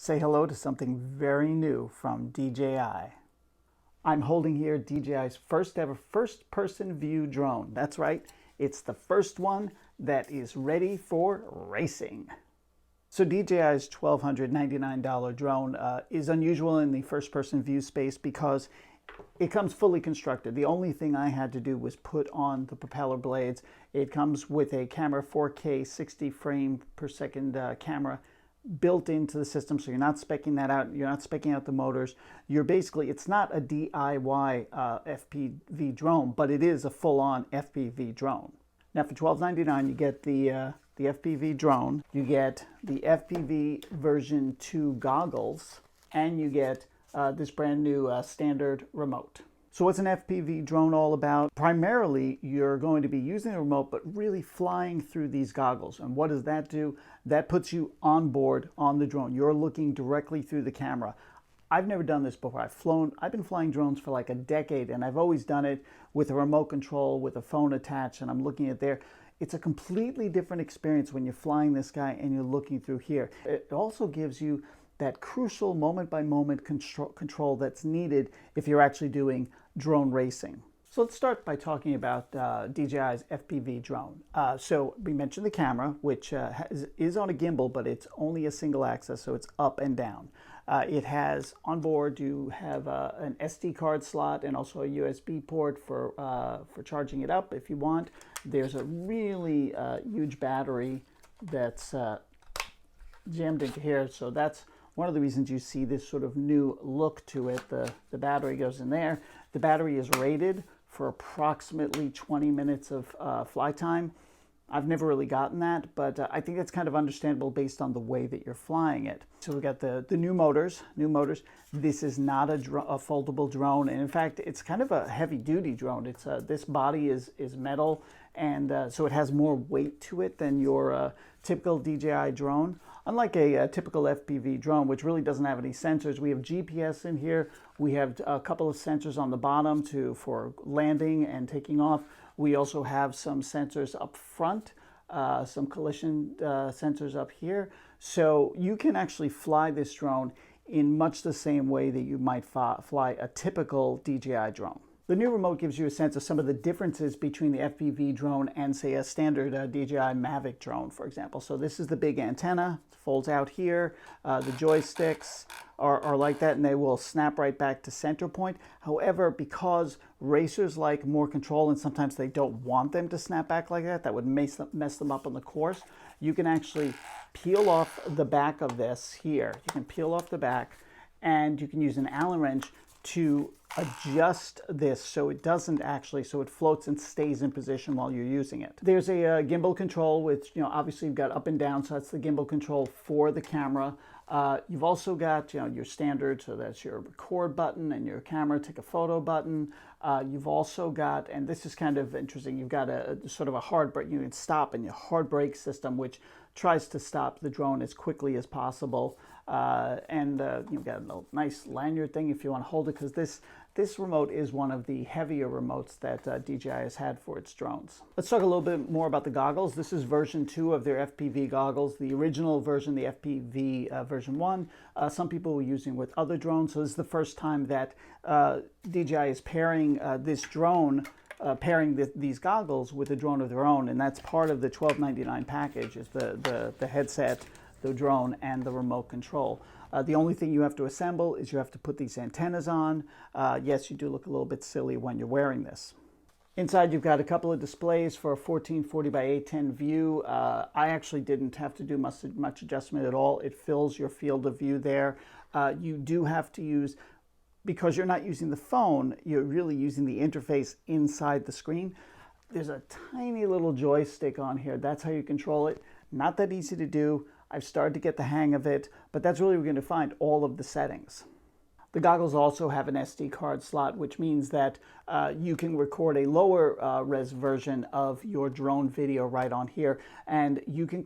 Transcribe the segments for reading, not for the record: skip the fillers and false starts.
say hello to something very new from DJI. I'm holding here DJI's first ever first-person view drone. That's right, it's the first one that is ready for racing. So DJI's $1,299 drone is unusual in the first-person view space because it comes fully constructed. The only thing I had to do was put on the propeller blades. It comes with a camera, 4K 60 frame per second camera built into the system, so you're not speccing that out. You're not speccing out the motors. You're basically, it's not a DIY FPV drone, but it is a full-on FPV drone. Now for $12.99 you get the FPV drone, you get the FPV version 2 goggles, and you get this brand new standard remote. So what's an FPV drone all about? Primarily, you're going to be using the remote, but really flying through these goggles. And what does that do? That puts you on board on the drone. You're looking directly through the camera. I've never done this before. I've been flying drones for like a decade, and I've always done it with a remote control, with a phone attached, and I'm looking at there. It's a completely different experience when you're flying this guy and you're looking through here. It also gives you that crucial moment-by-moment control that's needed if you're actually doing drone racing. So let's start by talking about DJI's FPV drone. So we mentioned the camera, which is on a gimbal, but it's only a single axis, so it's up and down. It has on board, you have an SD card slot and also a USB port for charging it up if you want. There's a really huge battery that's jammed into here, so that's one of the reasons you see this sort of new look to it. The battery goes in there. The battery is rated for approximately 20 minutes of flight time. I've never really gotten that, but I think that's kind of understandable based on the way that you're flying it. So we've got the new motors. This is not a foldable drone, and in fact, it's kind of a heavy-duty drone. It's this body is metal, and so it has more weight to it than your typical DJI drone. Unlike a typical FPV drone, which really doesn't have any sensors, we have GPS in here. We have a couple of sensors on the bottom for landing and taking off. We also have some sensors up front, some collision sensors up here. So you can actually fly this drone in much the same way that you might fly a typical DJI drone. The new remote gives you a sense of some of the differences between the FPV drone and, say, a standard DJI Mavic drone, for example. So this is the big antenna, folds out here. The joysticks are like that, and they will snap right back to center point. However, because racers like more control, and sometimes they don't want them to snap back like that, that would mess them up on the course, you can actually peel off the back of this here. You can peel off the back, and you can use an Allen wrench to adjust this so it doesn't actually, so it floats and stays in position while you're using it. There's a gimbal control, which, obviously you've got up and down, so that's the gimbal control for the camera. You've also got, your standard, so that's your record button and your camera take a photo button. You've also got, and this is kind of interesting, you've got a sort of a hard brake, you can stop, and your hard brake system, which tries to stop the drone as quickly as possible. You've got a nice lanyard thing if you want to hold it, because this remote is one of the heavier remotes that DJI has had for its drones. Let's talk a little bit more about the goggles. This is version 2 of their FPV goggles. The original version, the FPV version 1, some people were using with other drones. So this is the first time that DJI is pairing this drone, these goggles with a drone of their own, and that's part of the $12.99 package, is the headset, the drone, and the remote control. The only thing you have to assemble is you have to put these antennas on. Yes, you do look a little bit silly when you're wearing this. Inside, you've got a couple of displays for a 1440 by 810 view. I actually didn't have to do much adjustment at all. It fills your field of view there. You do have to use, because you're not using the phone, you're really using the interface inside the screen. There's a tiny little joystick on here. That's how you control it. Not that easy to do. I've started to get the hang of it, but that's really where you're going to find all of the settings. The goggles also have an SD card slot, which means that you can record a lower res version of your drone video right on here, and you can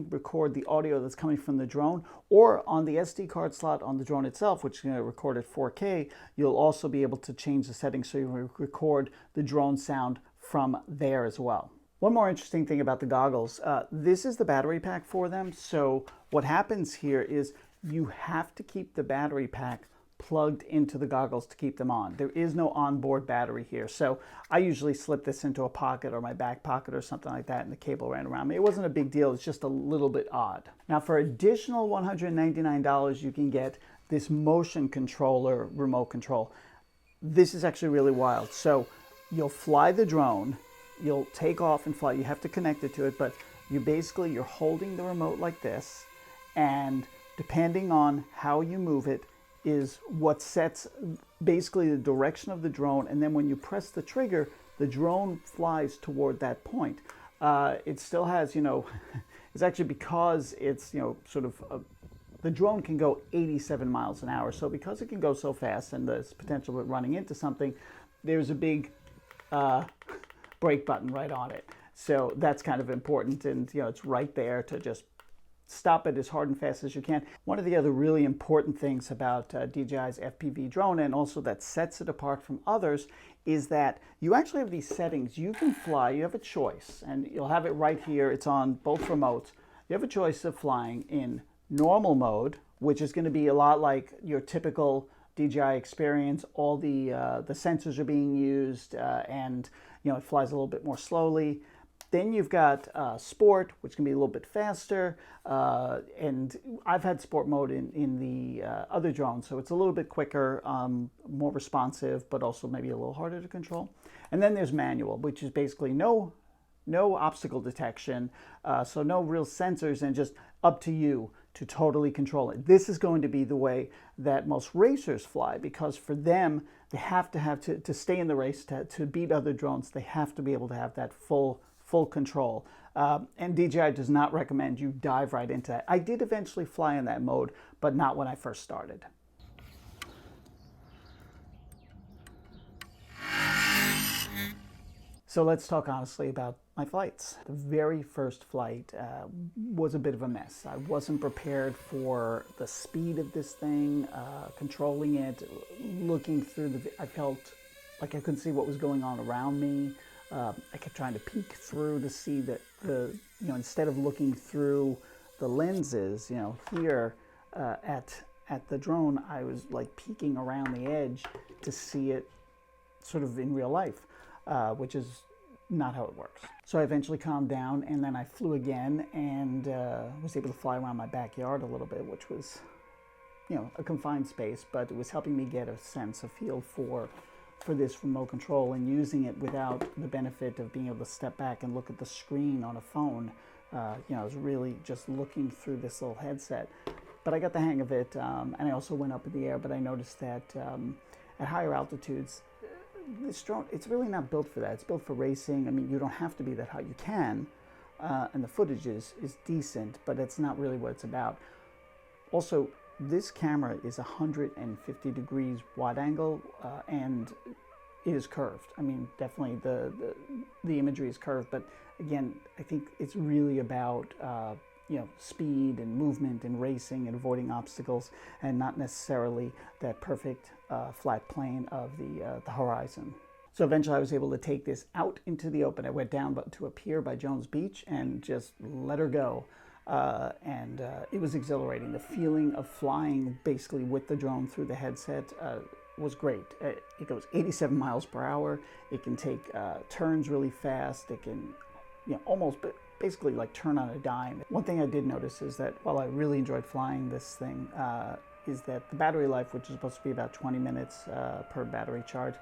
record the audio that's coming from the drone, or on the SD card slot on the drone itself, which is going to record at 4K. You'll also be able to change the settings so you record the drone sound from there as well. One more interesting thing about the goggles, this is the battery pack for them. So what happens here is you have to keep the battery pack plugged into the goggles to keep them on. There is no onboard battery here. So I usually slip this into a pocket or my back pocket or something like that, and the cable ran around me. It wasn't a big deal. It's just a little bit odd. Now, for additional $199, you can get this motion controller remote control. This is actually really wild. So you'll fly the drone, you'll take off and fly. You have to connect it to it, but you're holding the remote like this, and depending on how you move it is what sets basically the direction of the drone. And then when you press the trigger, the drone flies toward that point. It still has, it's actually because it's, the drone can go 87 miles an hour. So because it can go so fast and there's potential of running into something, there's a big brake button right on it. So that's kind of important, and it's right there to just stop it as hard and fast as you can. One of the other really important things about DJI's FPV drone, and also that sets it apart from others, is that you actually have these settings. You can fly, you have a choice, and you'll have it right here. It's on both remotes. You have a choice of flying in normal mode, which is going to be a lot like your typical DJI experience. All the sensors are being used, and it flies a little bit more slowly. Then you've got sport, which can be a little bit faster, and I've had sport mode in the other drones, so it's a little bit quicker, more responsive, but also maybe a little harder to control. And then there's manual, which is basically no obstacle detection, so no real sensors, and just up to you to totally control it. This is going to be the way that most racers fly, because for them, they have to stay in the race, to beat other drones, they have to be able to have that full control. And DJI does not recommend you dive right into that. I did eventually fly in that mode, but not when I first started. So let's talk honestly about my flights. The very first flight was a bit of a mess. I wasn't prepared for the speed of this thing, controlling it, looking through I felt like I couldn't see what was going on around me. I kept trying to peek through to see that instead of looking through the lenses, here at the drone, I was like peeking around the edge to see it sort of in real life, which is not how it works. So I eventually calmed down, and then I flew again, and was able to fly around my backyard a little bit, which was, a confined space, but it was helping me get a feel for this remote control, and using it without the benefit of being able to step back and look at the screen on a phone. I was really just looking through this little headset. But I got the hang of it, and I also went up in the air, but I noticed that at higher altitudes, this drone, it's really not built for that. It's built for racing. I mean, you don't have to be that high. You can, and the footage is decent, but it's not really what it's about. Also, this camera is 150 degrees wide angle, and it is curved. I mean, definitely the imagery is curved, but again, I think it's really about speed and movement and racing and avoiding obstacles, and not necessarily that perfect flat plane of the horizon. So eventually I was able to take this out into the open. I went down to a pier by Jones Beach and just let her go. And it was exhilarating. The feeling of flying basically with the drone through the headset was great. It goes 87 miles per hour. It can take turns really fast. It can, almost basically like turn on a dime. One thing I did notice is that while I really enjoyed flying this thing, is that the battery life, which is supposed to be about 20 minutes per battery charge,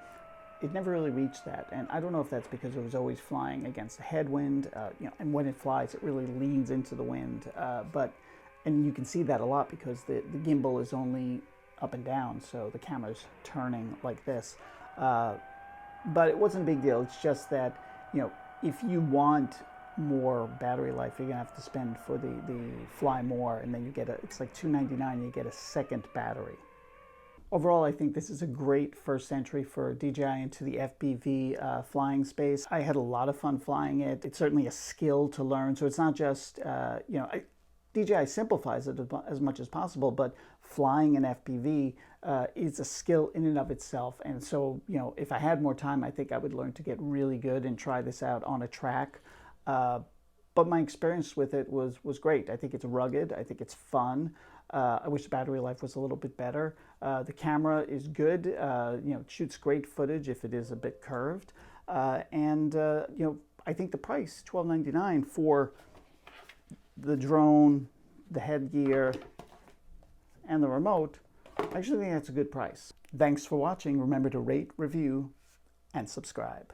it never really reached that. And I don't know if that's because it was always flying against a headwind, and when it flies, it really leans into the wind. And you can see that a lot because the gimbal is only up and down, so the camera's turning like this. But it wasn't a big deal. It's just that, if you want more battery life, you're gonna have to spend for the fly more, and then you get it's like $299, you get a second battery. Overall, I think this is a great first entry for DJI into the FPV flying space. I had a lot of fun flying it. It's certainly a skill to learn, so it's not just, DJI simplifies it as much as possible, but flying an FPV is a skill in and of itself. And so, if I had more time, I think I would learn to get really good and try this out on a track. But my experience with it was great. I think it's rugged. I think it's fun. I wish the battery life was a little bit better. The camera is good. You know, it shoots great footage if it is a bit curved. You know, I think the price, $12.99 for the drone, the headgear, and the remote, I actually think that's a good price. Thanks for watching. Remember to rate, review, and subscribe.